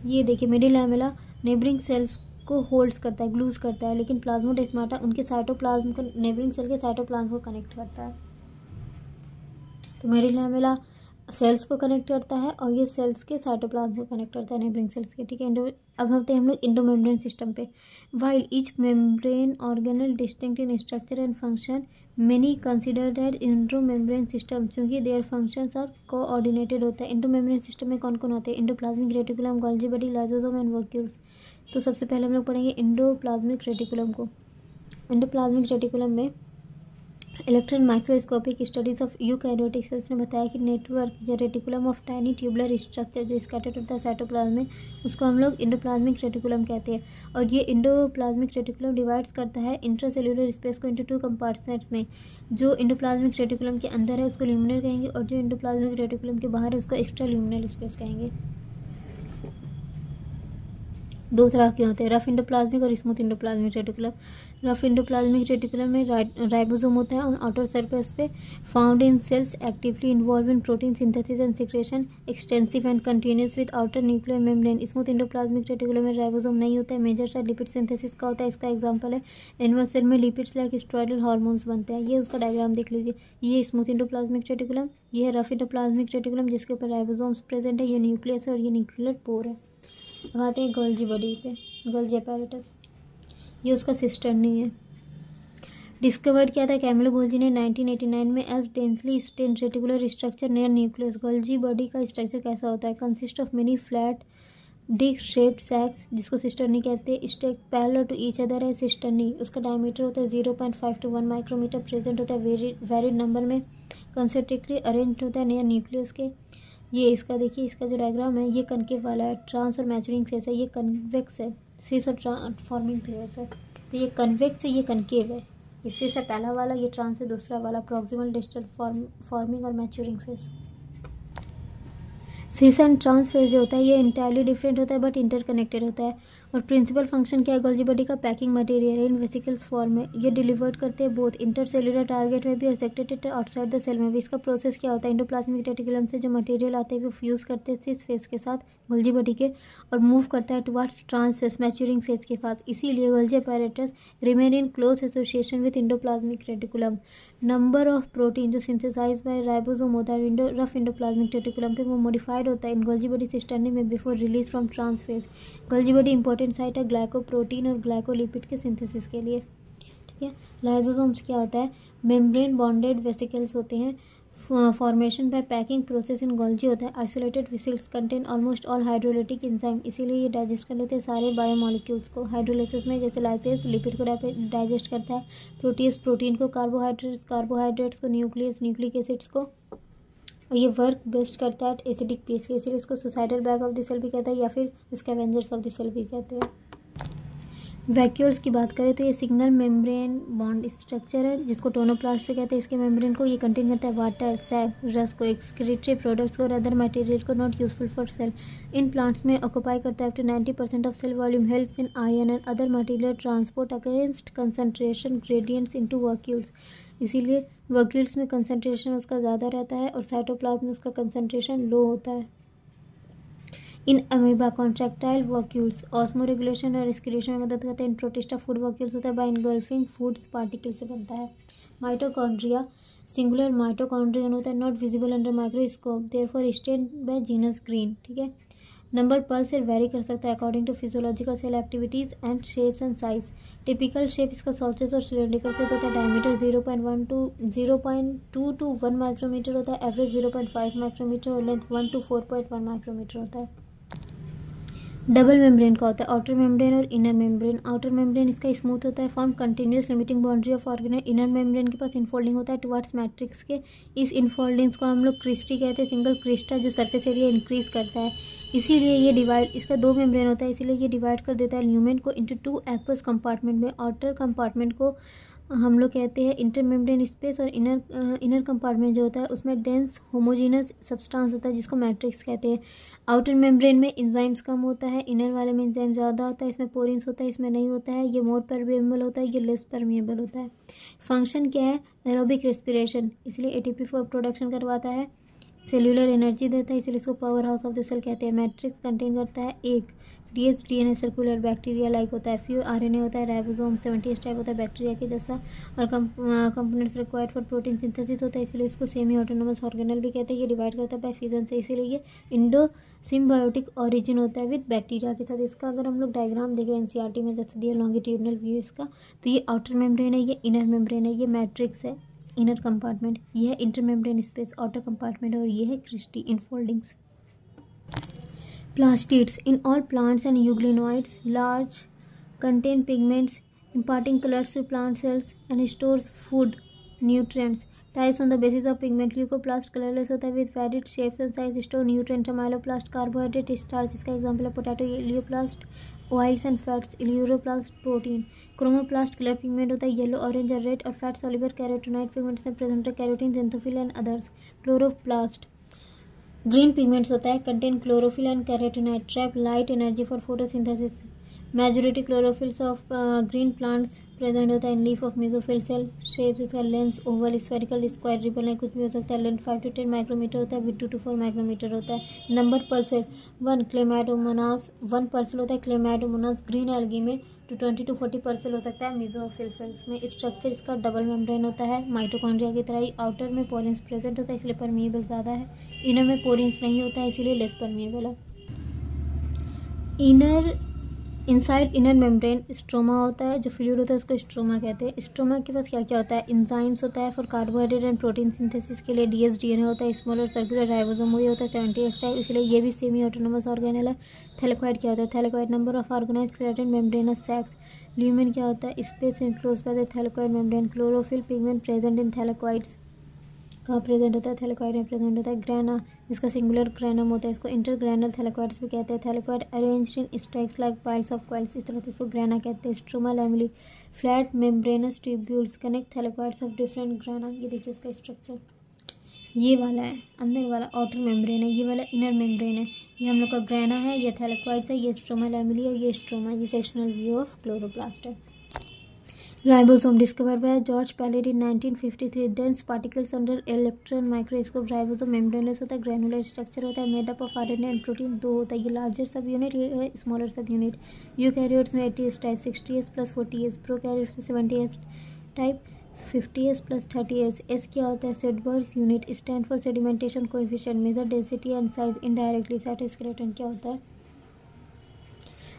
ये देखिए, मिडिल लेमेला नेबरिंग सेल्स को होल्ड्स करता है, ग्लूज करता है, लेकिन प्लाज्मोडेस्माटा उनके साइटोप्लाज्म को, नेबरिंग सेल के साइटोप्लाज्म को कनेक्ट करता है। तो मिडिल लेमेला सेल्स को कनेक्ट करता है और ये सेल्स के साइटोप्लाज्म को कनेक्ट करता है, नेबरिंग सेल्स के, ठीक है। अब आते हैं हम लोग इंडोमेम्ब्रेन सिस्टम पे। While each membrane organelle distinct in structure and function, many consider that endomembrane system, चूंकि देयर फंक्शंस आर कोऑर्डिनेटेड होता है। इंडोमेम्ब्रेन सिस्टम में कौन कौन होते हैं? Endoplasmic reticulum, Golgi body, lysosome and vacuoles. तो सबसे पहले हम लोग पढ़ेंगे इंडोप्लाज्मिक रेटिकुलम को। इंडोप्लाज्मिक रेटिकुलम में electron microscopic studies of eukaryotic cells ने बताया कि नेटवर्क या reticulum of tiny tubular structure जो स्कैटर्ड होता है साइटोप्लाज्म में, उसको हम लोग इंडोप्लाज्मिक रेटिकुलम कहते हैं। और ये इंडोप्लाज्मिक रेटिकुलम डिवाइड्स करता है इंट्रासेल्यूलर स्पेस को इंटू 2 कंपार्टमेंट्स में। जो इंडोप्लाज्मिक रेटिकुलम के अंदर है उसको ल्यूमिनर कहेंगे, और जो इंडोप्लाज्मिक रेटिकुलम के बाहर है उसको एक्स्ट्रा ल्यूमिनल स्पेस कहेंगे। दो तरह के होते हैं, रफ इंडोप्लाज्मिक और smooth endoplasmic reticulum. Rough endoplasmic reticulum में राइबोसोम होता है ऑन आउटर सरफेस पे, found in cells, actively involve in protein synthesis and secretion, extensive and continuous with outer nuclear membrane. Smooth endoplasmic reticulum में ribosome नहीं होता है, major side lipid synthesis का होता है। इसका एग्जाम्पल है एनिमल सेल में लिपिड्स लाइक स्टेरॉयडल हार्मोन्स बनते हैं। ये उसका डायग्राम देख लीजिए, ये स्मूथ इंडोप्लाज्मिक रेटिकुलम, ये है रफ इंडोप्लाज्मिक रेटिकुलम जिसके ऊपर राइबोसोम्स प्रेजेंट है, ये न्यूक्लियस है और ये न्यूक्लियर पोर है। अब आते हैं गोल्जी बॉडी पे, गोल्जी अपैरेटस, ये उसका सिस्टर नहीं है। डिस्कवर्ड किया था कैमिलो गोल्जी ने 1989 में as densely stained reticular structure near nucleus. Golgi body का स्ट्रक्चर कैसा होता है? Consist of many flat disc shaped sacs, जिसको सिस्टर्नी कहते हैं, stack parallel to each other है सिस्टर्नी। उसका डायमीटर होता है 0.5 to 1 माइक्रोमीटर, प्रेजेंट होता है वेरिड नंबर में, कंसेंट्रिकली अरेंज होता है नियर न्यूक्लियस के। ये इसका देखिए, इसका जो डायग्राम है ये कनकेव वाला है, ट्रांस और मैचुरिंग फेस है, ये कन्वेक्स है, सिस और ट्रांसफॉर्मिंग फेस है। तो ये कन्वेक्स है, ये कनकेव है, इससे से पहला वाला, ये ट्रांस है दूसरा वाला, प्रॉक्सिमल डिस्टल फॉर्मिंग और maturing phase. Cis and trans phase जो होता है ये इंटायरली डिफरेंट होता है बट इंटरकनेक्टेड होता है। और प्रिंसिपल फंक्शन क्या है गोल्जी बॉडी का? पैकिंग मटेरियल है इन वेसिकल्स फॉर्म में। ये डिलीवर्ड करते हैं बोथ इंटरसेलुलर टारगेट में भी और सेक्रेटेड आउटसाइड द सेल में भी। इसका प्रोसेस क्या होता है? इंडोप्लाज्मिक रेटिकुलम से जो मटेरियल आते हैं वो फ्यूज करते हैं सिस फेज के साथ गोल्जी बॉडी के और मूव करता है towards trans phase maturing phase के पास। इसीलिए Golgi apparatus remain in close association with endoplasmic reticulum. Number of protein जो सिंथेसाइज बाय राइबोसोम होता है रफ इंडोप्लाज्मिक रेटिकुलम पे, वो मॉडिफाइड होता है इन गोल्जी बॉडी सिस्टर्नी में before release from trans phase. Golgi body important site है glycoprotein और ग्लाइकोलिपिड के सिंथेसिस के लिए। ठीक है, लाइसोसोम्स क्या होता है? मेम्ब्रेन बॉन्डेड वेसिकल्स होते हैं, formation by packing process in Golgi होता है। Isolated vesicles contain almost all hydrolytic enzyme, इसीलिए ये डाइजेस्ट कर लेते हैं सारे बायोमोलिक्यूल्स को हाइड्रोलाइसिस में, जैसे लाइपेज लिपिड को डाइजेस्ट करता है, प्रोटीज प्रोटीन को, कार्बोहाइड्रेट्स को, न्यूक्लियस न्यूक्लिक एसिड्स को। और ये वर्क बेस्ट करता है एसिडिक पीएच के, इसीलिए इसको suicidal bag of the cell भी कहता है या फिर स्कैवेंजर्स ऑफ द सेल भी कहते हैं। वैक्यूल्स की बात करें तो ये सिंगल मेम्ब्रेन बॉन्ड स्ट्रक्चर है जिसको टोनोप्लास्ट पे कहते हैं। इसके मेम्ब्रेन को ये कंटेन करता है वाटर, सैप, रस को, एक्सक्रीटरी प्रोडक्ट्स को और अदर मटेरियल को not useful for cell. In plants में ऑक्यूपाई करता है up to 90% of cell volume, helps in ion and other material transport against concentration gradients into vacuoles. इसीलिए वैक्यूल्स में कंसंट्रेशन उसका ज़्यादा रहता है और साइटोप्लाज्म में उसका कंसंट्रेशन लो होता है। In amoeba contractile vacuoles osmo regulation और एक्सक्रीशन में मदद करते हैं। इन प्रोटिस्टा फूड वैक्यूल्स होता है बाय इनगल्फिंग फूड्स पार्टिकल से बनता है। माइटोकॉन्ड्रिया सिंगुलर माइटोकॉन्ड्रियन होता है, not visible under microscope, therefore stained by Janus green. ठीक है, नंबर पल्स से वेरी कर सकता है according to physiological cell activities and shapes and size. Typical shape इसका सॉसेज और सिलेंड्रिकल से होता है। डायमीटर 0.2 to 1 माइक्रोमीटर होता है, एवरेज 0.5 माइक्रोमीटर और लेंथ 1 to 4.1 माइक्रोमीटर होता है। डबल मेम्ब्रेन का होता है, आउटर मेम्ब्रेन और इनर मेम्ब्रेन। आउटर मेम्ब्रेन इसका स्मूथ होता है, form continuous limiting boundary of organelle. Inner membrane के पास इनफोल्डिंग होता है टुवर्ड्स मैट्रिक्स के। इस इनफोल्डिंग्स को हम लोग क्रिस्टी कहते हैं, सिंगल क्रिस्टा जो सरफेस एरिया इंक्रीज करता है। इसीलिए ये डिवाइड, इसका 2 मेम्ब्रेन होता है, इसीलिए ये डिवाइड कर देता है ल्यूमेन को इंटू 2 एक्वस कंपार्टमेंट में। आउटर कंपार्टमेंट को हम लोग कहते हैं इंटरमेम्ब्रेन स्पेस और इनर कंपार्टमेंट जो होता है उसमें डेंस होमोजीनस सब्सटेंस होता है जिसको मैट्रिक्स कहते हैं। आउटर मेम्ब्रेन में एंजाइम्स कम होता है, इनर वाले में एंजाइम ज़्यादा होता है। इसमें पोरिन्स होता है, इसमें नहीं होता है। ये मोर परमेबल होता है, ये लेस परमेबल होता है। फंक्शन क्या है? एरोबिक रेस्पिरेशन, इसलिए एटीपी प्रोडक्शन करवाता है, सेल्यूलर एनर्जी देता है, इसलिए इसको power house of the cell कहते हैं। मैट्रिक्स कंटेन करता है एक डीएनए सर्कुलर बैक्टीरिया लाइक होता है, फ्यू आरएनए होता है, राइबोसोम 70 टाइप होता है बैक्टीरिया के जैसा, और components required for protein synthesis होता है, इसलिए इसको सेमी ऑटोनोमस ऑर्गेनल भी कहते हैं। ये डिवाइड करता है बाय फिजन से, इसीलिए ये इंडो सिम्बायोटिक ऑरिजिन होता है विद बैक्टीरिया के साथ। इसका अगर हम लोग डायग्राम देखें एनसीईआरटी में जैसे दिया लॉन्गिट्यूडनल व्यू इसका, तो ये आउटर मेम्ब्रेन है, ये इनर मेम्ब्रेन है, ये मैट्रिक्स है इनर कंपार्टमेंट, ये है इंटरमेम्ब्रेन स्पेस आउटर कंपार्टमेंट और ये है cristae infoldings. Plastids in all plants and euglenoids large contain pigments imparting colors to plant cells and stores food nutrients. Types on the basis of pigment: leucoplast colorless होता है with varied shapes and size, store nutrients. Amyloplast carbohydrate starch, इसका example है potato. Elaioplast oils and fats, aleuroplast protein. Chromoplast colour pigment होता है yellow, orange और red, और fat soluble carotenoid pigments में present है carotene, xanthophyll and others. Chloroplast green pigments होता है, contain chlorophyll and carotenoid, trap light energy for photosynthesis. Majority chlorophylls of green plants present होता है in leaf of mesophyll cell. Shape इसका lens oval, spherical, square, ribbon है, कुछ भी हो सकता है। लेंथ 5 to 10 माइक्रोमीटर होता है, विथ 2 to 4 माइक्रोमीटर होता है। नंबर पल्सेल 1 क्लेमाइडोमोनास, 1 पर्सल होता है क्लेमाइडोमोनास ग्रीन एल्गी में। 20 to 40 पर्सल हो सकता है मेसोफिल सेल्स में। स्ट्रक्चर इसका डबल मेम्ब्रेन होता है, माइटोकॉन्ड्रिया की तरह ही। आउटर में पोरेंस प्रेजेंट होता है इसलिए परमिएबल ज़्यादा है। इनर में पोरेंस नहीं होता है इसीलिए लेस परमिएबल है। इनसाइड इनर मेम्ब्रेन स्ट्रोमा होता है, जो फ्लूइड होता है उसको स्ट्रोमा कहते हैं। स्ट्रोमा के पास क्या क्या होता है? एंजाइम्स होता है for carbohydrate and protein synthesis के लिए। डीएस डीएनए होता है, स्मॉलर सर्कुलर राइबोसोम वही होता है 70S टाइप, इसलिए ये भी सेमी ऑटोनोमस ऑर्गेनल है। थैलेकॉइड क्या होता है? Thylakoid number of organize created membranous sacs. Lumen क्या होता है? Space enclose by the thylakoid membrane. Chlorophyll pigment present in thylakoids. कहाँ प्रेजेंट होता है? थैलेकॉइड में प्रेजेंट होता है। ग्रैना, इसका सिंगुलर ग्रैनम होता है, इसको इंटरग्रैनल थैलेकॉइड्स भी कहते हैं। Thylakoid arranged in stacks like piles of coils, इस तरह से इसको ग्रैना कहते हैं। Stroma lamellae, flat membranes tubules connect थैलेकॉइड्स of different grana. ये देखिए इसका स्ट्रक्चर, ये वाला है अंदर वाला आउटर मेम्ब्रेन है, ये वाला इनर मेम्ब्रेन है। ये हम लोग का ग्रैना है, ये थैलेकॉइड्स है, ये स्ट्रोमा लैमेली है, ये स्ट्रोमा। ये सेक्शनल व्यू ऑफ क्लोरोप्लास्ट है। Ribosome discovered by George Palade in 1953। Dense particles under electron microscope. Ribosome membraneless होता है, ग्रैनुलर स्ट्रक्चर होता है, made up of RNA and protein. दो होता है, ये लार्जर सब यूनिट, ये है स्मॉलर सब यूनिट। यूकैरियोट्स में 80S type, 60S plus 40S। Prokaryotes में 70S type, 50S plus 30S। S क्या होता है? Svedberg's unit, stand for sedimentation coefficient, measure density and size indirectly. Cytoskeleton क्या होता है?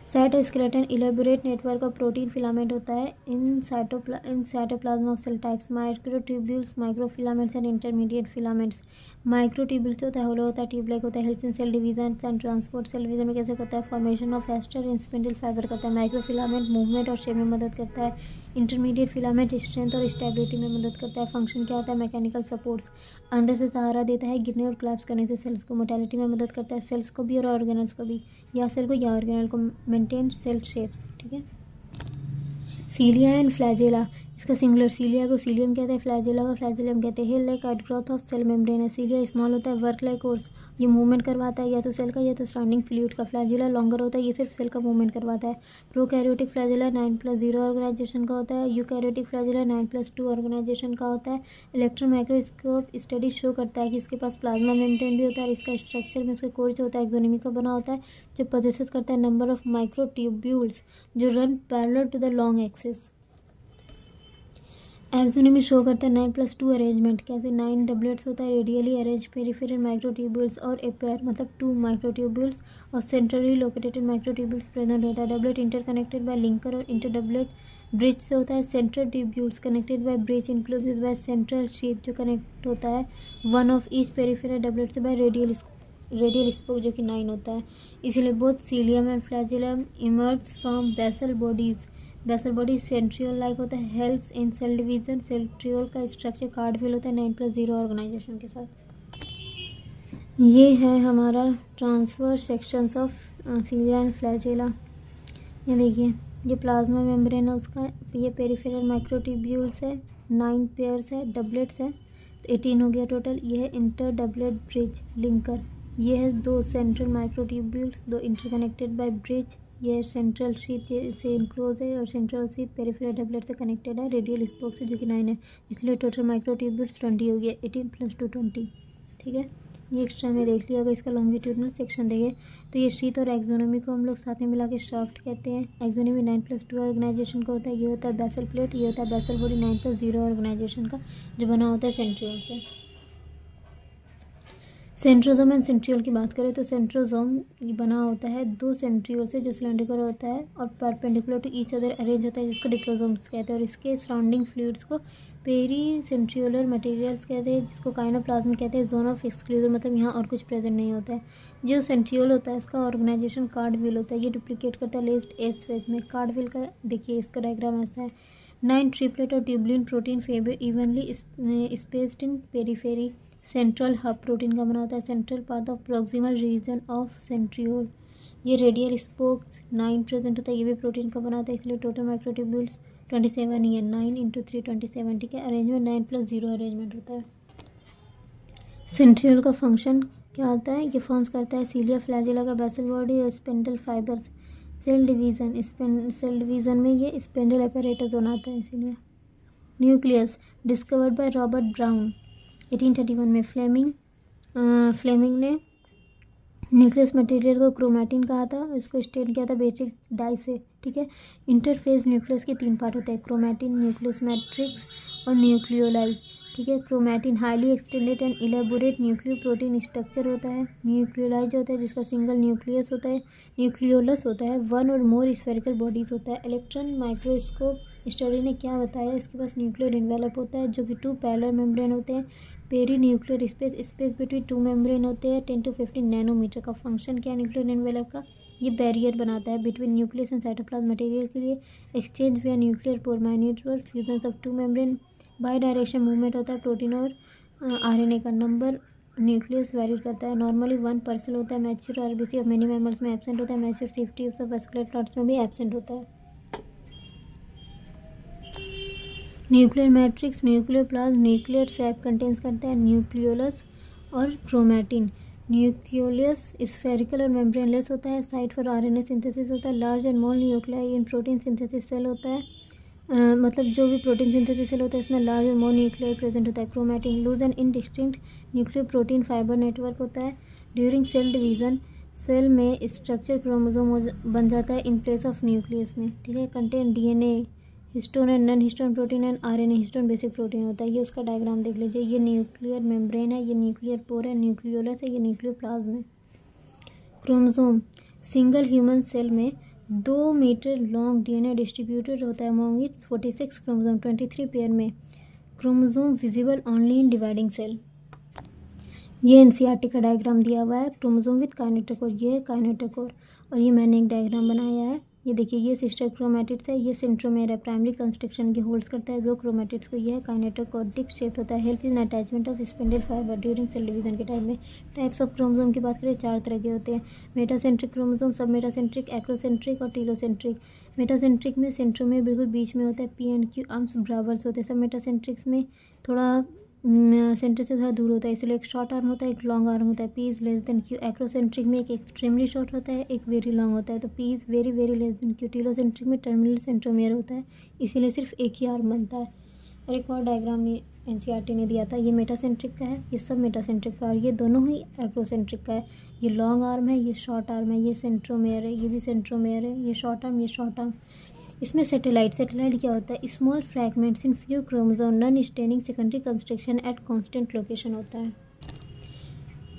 Cytoskeleton elaborate network of protein filament होता है in cytoplasm of cell types. Microtubules, microfilaments and intermediate filaments. Microtubules होता है होलो होता है, ट्यूब लाइक होता है, helps in cell division and transport. Cell division में कैसे होता है? Formation of aster in spindle fibre करता है। माइक्रोफिलामेंट मूवमेंट और शेप में मदद करता है। इंटरमीडिएट फिलामेंट स्ट्रेंथ और स्टेबिलिटी में मदद करता है। फंक्शन क्या होता है? मैकेनिकल सपोर्ट्स, अंदर से सहारा देता है, गिरने और क्लैप्स करने से सेल्स को। मोटेलिटी में मदद करता है, सेल्स को भी और ऑर्गेनल्स को भी, या सेल को या ऑर्गेनल को। मेंटेन सेल शेप्स, ठीक है। सीलिया एंड फ्लैजेला, इसका सिंगुलर सीलिया को सीलियम कहते हैं, फ्लैजेला को फ्लैजेलम कहते हैं। Hair like outgrowth of cell membrane है। सीलिया स्मॉल होता है, वर्क लाइक कोर्स, ये मूवमेंट करवाता है या तो सेल का या तो सराउंडिंग फ्लूइड का। फ्लैजेला लॉन्गर होता है, ये सिर्फ सेल का मूवमेंट करवाता है। प्रोकैरियोटिक फ्लैजेला 9+0 ऑर्गेनाइजेशन का होता है। यूकैरियोटिक फ्लैजेला 9+2 ऑर्गेनाइजेशन का होता है। इलेक्ट्रॉन माइक्रोस्कोप स्टडी शो करता है कि इसके पास प्लाज्मा मेम्ब्रेन भी होता है और इसका स्ट्रक्चर में उसका कोर जो होता है एक्सोनोमी का बना होता है, जो पोजेसेस करता है नंबर ऑफ माइक्रोट्यूब्यूल्स जो run parallel to the long axis. Axoneme show करता है 9+2 अरेंजमेंट, कैसे 9 डबलेट्स होता है, रेडियली अरेंज पेरिफेरल माइक्रोट्यूब्यूल्स और ए पेयर मतलब 2 माइक्रोट्यूब्यूल्स और सेंट्रली लोकेटेड माइक्रोट्यूब्यूल्स प्रेजेंट होता है। डबलेट इंटरकनेक्टेड बाय लिंकर और इंटर डबलेट ब्रिज से होता है। Central tubules connected by bridge included by central sheath जो कनेक्ट होता है one of each peripheral doublet से बाय रेडियल स्पोक जो कि 9 होता है। इसीलिए both cilium and flagellum emerge from basal bodies. Basal body centriole like होता है, helps in cell division. Centriole का स्ट्रक्चर कार्डविल होता है 9+0 ऑर्गेनाइजेशन के साथ। ये है हमारा transfer sections of सीलिया and flagella. ये देखिए, ये प्लाज्मा मेम्ब्रेन है उसका, ये पेरिफेरल माइक्रोट्यूब्यूल्स है, 9 पेयर्स है, डबलेट्स है, तो 18 हो गया टोटल। ये है इंटर डबलेट ब्रिज लिंकर। ये है 2 central microtubules, 2 interconnected by bridge. ये सेंट्रल शीथ से इनक्लोज है और सेंट्रल शीथ पेरिफेरल डबलेट से कनेक्टेड है रेडियल स्पोक से जो कि 9 है, इसलिए टोटल माइक्रोट्यूब्यूल्स 20 हो गया। 18+2 20, ठीक है। ये एक्स्ट्रा में देख लिया, अगर इसका लॉन्गिट्यूडनल सेक्शन देखें तो ये शीथ और एक्सोनोमी को हम लोग साथ में मिला के शाफ्ट कहते हैं। एक्सोनोमी 9+2 ऑर्गेनाइजेशन का होता है, ये होता है बेसल प्लेट, ये होता है बेसल बॉडी 9+0 ऑर्गेनाइजेशन का जो बना होता है सेंट्रियोल से। सेंट्रोजोम एंड सेंट्रियोल की बात करें तो सेंट्रोजोम बना होता है 2 सेंट्रियोल से जो सिलेंड्रिकल होता है और perpendicular to each other arrange होता है जिसको डिप्लोजोम्स कहते हैं, और इसके सराउंडिंग फ्लूइड्स को पेरी सेंट्रियोलर मटेरियल्स कहते हैं जिसको काइनोप्लाज्म कहते हैं। जोन ऑफ एक्सक्लूजन मतलब यहाँ और कुछ प्रेजेंट नहीं होता है। जो सेंट्रियोल होता है इसका ऑर्गेनाइजेशन कार्डविल होता है, ये डुप्लीकेट करता है लेस्ट एस फेज में। कार्डविल का देखिए इसका डायग्राम ऐसा है, 9 ट्रिपलेट और tubulin protein fibre evenly spaced in periphery. Central hub protein का बना होता है, central part of proximal region of centriole. ये रेडियल स्पोक्स 9 प्रेजेंट होता है, ये भी प्रोटीन का बना होता है, इसलिए टोटल माइक्रोट्यूब्यूल्स 27 ही है। 9 × 3 27, ठीक है। अरेंजमेंट 9+0 अरेंजमेंट होता है। सेंट्रियोल का फंक्शन क्या होता है? ये फॉर्म्स करता है सीलिया फ्लैजेला का बेसल बॉडी और स्पिंडल फाइबर्स। सेल डिवीज़न में ये स्पेंडल अपैरेटस बनाता है इसीलिए। Nucleus discovered by Robert Brown 1831 में। फ्लेमिंग ने न्यूक्लियस मटेरियल को क्रोमैटिन कहा था, इसको स्टेट किया था बेसिक डाई से, ठीक है। इंटरफेज न्यूक्लियस के 3 पार्ट होते हैं, क्रोमैटिन, न्यूक्लियस मैट्रिक्स और न्यूक्लियोलाई, ठीक है। Chromatin highly extended and elaborate nucleo protein structure होता है। न्यूक्लियोलाई जो होता है जिसका सिंगल न्यूक्लियस होता है, न्यूक्लियोलस होता है, 1 और मोर स्फेरिकल बॉडीज होता है। इलेक्ट्रॉन माइक्रोस्कोप स्टडी ने क्या बताया, इसके पास न्यूक्लियर इन्वेलप होता है जो कि 2 पैरेलल मेम्ब्रेन होते हैं। Perinuclear space between 2 membrane होते हैं 10 to 15 नैनोमीटर का। फंक्शन क्या है न्यूक्लियर एनवेलप का, ये बैरियर बनाता है between nucleus and cytoplasm material के लिए। एक्सचेंज विया न्यूक्लियर पोर मैन्यूट्रल fusion of 2 membrane. Bi direction movement होता है प्रोटीन और आरएनए का। नंबर न्यूक्लियस वैरी करता है, नॉर्मली 1% होता है। Mature RBC of many mammals में एब्सेंट होता है, मैच्योर सेफ्टी ऑफ वेस्कुलर प्लांट्स में भी एब्सेंट होता है। Nuclear matrix, nucleoplasm, nuclear sap contains करता है न्यूक्लियोलस और क्रोमैटिन। न्यूक्लियोलस स्फेरिकल और मेम्ब्रेनलेस होता है, साइट फॉर आरएनए सिंथेसिस होता है। Large and small nuclei in protein synthesis cell होता है, मतलब जो भी प्रोटीन सिंथेसिस सेल होता है इसमें लार्ज और स्मॉल न्यूक्लियाई प्रेजेंट होता है। Chromatin loose and indistinct nuclear protein fibre network होता है। ड्यूरिंग सेल डिवीजन सेल में स्ट्रक्चर क्रोमोसोम बन जाता है इन प्लेस ऑफ न्यूक्लियस में, ठीक है। Contain DNA, histone and non histone protein and RNA histone basic protein होता है। ये उसका डायग्राम देख लीजिए, ये न्यूक्लियर मेम्ब्रेन है, ये न्यूक्लियर पोर है, न्यूक्लियोलस है, ये न्यूक्लियर प्लाज्म है। क्रोमोसोम सिंगल ह्यूमन सेल में 2 मीटर लॉन्ग डीएनए डिस्ट्रीब्यूटेड होता है अमॉन्ग इट्स 46 क्रोमोसोम 23 पेयर में। Chromosome visible only in dividing cell. ये एनसीईआरटी का डायग्राम दिया हुआ है, क्रोमोसोम विद काइनेटोकोर, ये है काइनेटोकोर और ये मैंने एक डायग्राम बनाया है। ये देखिए ये सिस्टर क्रोमैटिड्स है, ये सेंट्रोमेयर है, प्राइमरी कंस्ट्रक्शन की होल्ड्स करता है 2 क्रोमैटिड्स को। ये है काइनेटोकोर, डिस्क शेप्ड होता है, help in attachment of spindle fibre during cell division के टाइम में। टाइप्स ऑफ क्रोमोसोम की बात करें 4 तरह के होते हैं, metacentric chromosome, submetacentric, acrocentric और टीलोसेंट्रिक। मेटासेंट्रिक में सेंट्रोमेयर बिल्कुल बीच में होता है, पी एंड क्यू आर्म्स बराबर होते हैं। सब मेटासेंट्रिक्स में थोड़ा सेंटर से थोड़ा दूर होता है, इसलिए एक शॉर्ट आर्म होता है, एक लॉन्ग आर्म होता है। P is less than Q. Acrocentric में एक एक्सट्रीमली शॉर्ट होता है, एक वेरी लॉन्ग होता है, तो P is very very less than Q. Telocentric में टर्मिनल सेंट्रोमेयर होता है, इसीलिए सिर्फ एक ही आर्म बनता है। और एक और डायग्राम एनसीईआरटी ने दिया था, ये मेटासेंट्रिक का है, ये सब मेटासेंट्रिक का, और ये दोनों ही एक्रोसेंट्रिक का है। ये लॉन्ग आर्म है, ये शॉर्ट आर्म है, ये सेंट्रोमेयर है, ये भी सेंट्रोमेयर है, ये शॉर्ट आर्म, ये शॉर्ट आर्म। इसमें सैटेलाइट क्या होता है, small fragments in few chromosome non staining secondary constriction at constant location होता है।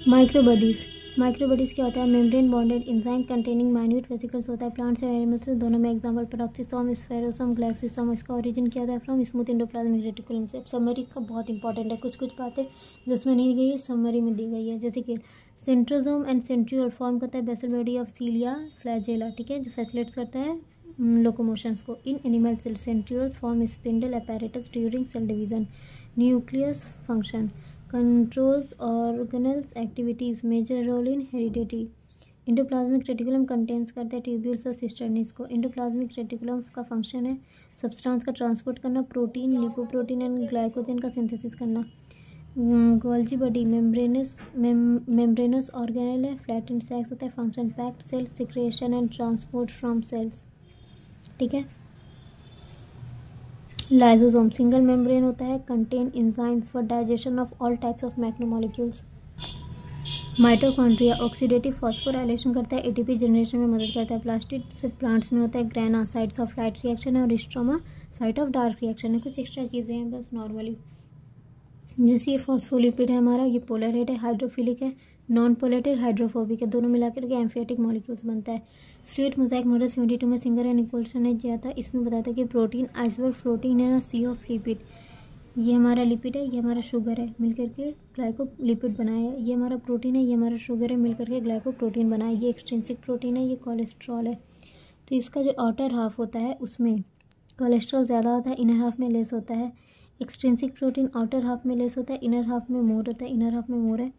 माइक्रोबडीज क्या होता है, membrane bonded enzyme containing minute vesicles होता है। प्लांट्स एंड एनिमल्स दोनों में एग्जांपल पैरोक्सिसोम, स्फेरोसोम, ग्लाइक्सोसोम। इसका ओरिजिन क्या होता है, फ्रॉम स्मूथ एंडोप्लाज्मिक रेटिकुलम से। समरी इसका बहुत इंपॉर्टेंट है, कुछ बातें जो उसमें नहीं दी गई है समरी में दी गई है, जैसे कि सेंट्रोसोम एंड सेंट्रियोल फॉर्म करता है basal body of cilia flagella, ठीक है, जो फैसिलिटेट करता है लोकोमोशंस को। In animal cell centrioles form spindle apparatus during cell division. Nucleus function controls organelles activities, major role in heredity. Endoplasmic reticulum contains करता है ट्यूब्यूल्स और सिस्टर्निस को। इंडोप्लाज्मिक रेटिकुलम का फंक्शन है सब्सटेंस का ट्रांसपोर्ट करना, प्रोटीन, लिपोप्रोटीन एंड ग्लाइकोजन का synthesis करना। गोल्जी बॉडी मेम्ब्रेनस ऑर्गेनल है, फ्लैटेंड सेक्स होता है, function packed cell, secretion and transport from cells, ठीक है। लाइसोसोम सिंगल मेम्ब्रेन होता है, contain enzymes for digestion of all types of macromolecules. Mitochondria oxidative phosphorylation करता है, एटीपी जनरेशन में मदद करता है। प्लास्टिड से प्लांट्स में होता है, grana sites of light reaction है, और stroma site of dark reaction है। कुछ एक्स्ट्रा चीज़ें हैं बस नॉर्मली, जैसे ये फॉस्फोलिपिड है हमारा, ये पोलर है, हाइड्रोफिलिक है, नॉन पोलर हाइड्रोफोबिक है, दोनों मिलाकर के एम्फियाटिक मॉलिक्यूल्स बनता है। फ्लूइड मोजाइक मॉडल 72 में सिंगर एंड निकोल्सन ने दिया था, इसमें बताया था कि प्रोटीन आइसबर्ग फ्लोटिंग है ना, सी ऑफ लिपिड। ये हमारा लिपिड है, ये हमारा शुगर है, मिलकर के ग्लाइकोलिपिड बनाया है। ये हमारा प्रोटीन है, ये हमारा शुगर है, मिलकर के ग्लाइकोप्रोटीन बनाया है। ये एक्सट्रिंसिक प्रोटीन है, ये कोलेस्ट्रॉल है। तो इसका जो आउटर हाफ होता है उसमें कोलेस्ट्रॉल ज़्यादा होता है, इनर हाफ में लेस होता है। एक्सट्रिंसिक प्रोटीन आउटर हाफ में लेस होता है, इनर हाफ में मोर होता है, इनर हाफ में मोर है।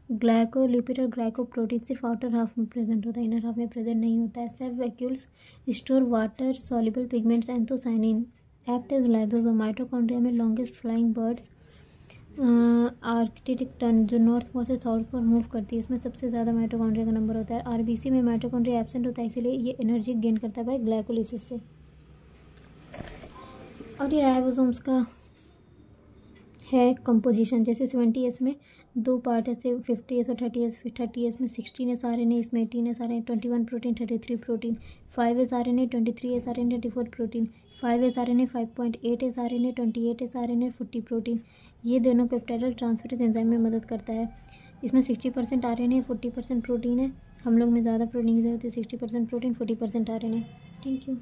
ग्लाइकोलिपिड और ग्लाइकोप्रोटीन सिर्फ आउटर हाफ में प्रेजेंट होता है, इनर हाफ में प्रेजेंट नहीं होता है। Sap vacuoles store water soluble pigments anthocyanin, act as lysosome. Mitochondria में longest flying birds Arctic tern जो नॉर्थ पोल से साउथ पोल मूव करती है, इसमें सबसे ज़्यादा माइटोकॉन्ड्रिया का नंबर होता है। आरबीसी में माइटोकॉन्ड्रिया एब्सेंट होता है, इसीलिए ये एनर्जी गेन करता है बाय ग्लाइकोलिसिस से। और ये राइबोसोम्स का है कंपोजिशन, जैसे 70S में 2 पार्ट है, 50S और 30S। 30S में 16S RNA, इसमें 18S RNA, 21 protein, 33 protein. 5S RNA, 23S RNA, 24 protein. 5S RNA, 5.8S RNA, 28S RNA, 40 protein. ये दोनों पेप्टाइडल ट्रांसफरेज एंजाइम में मदद करता है। इसमें 60% RNA, 40% प्रोटीन है। हम लोग में ज़्यादा प्रोटीन की जरूरत है, 60% प्रोटीन, 40% RNA। Thank you.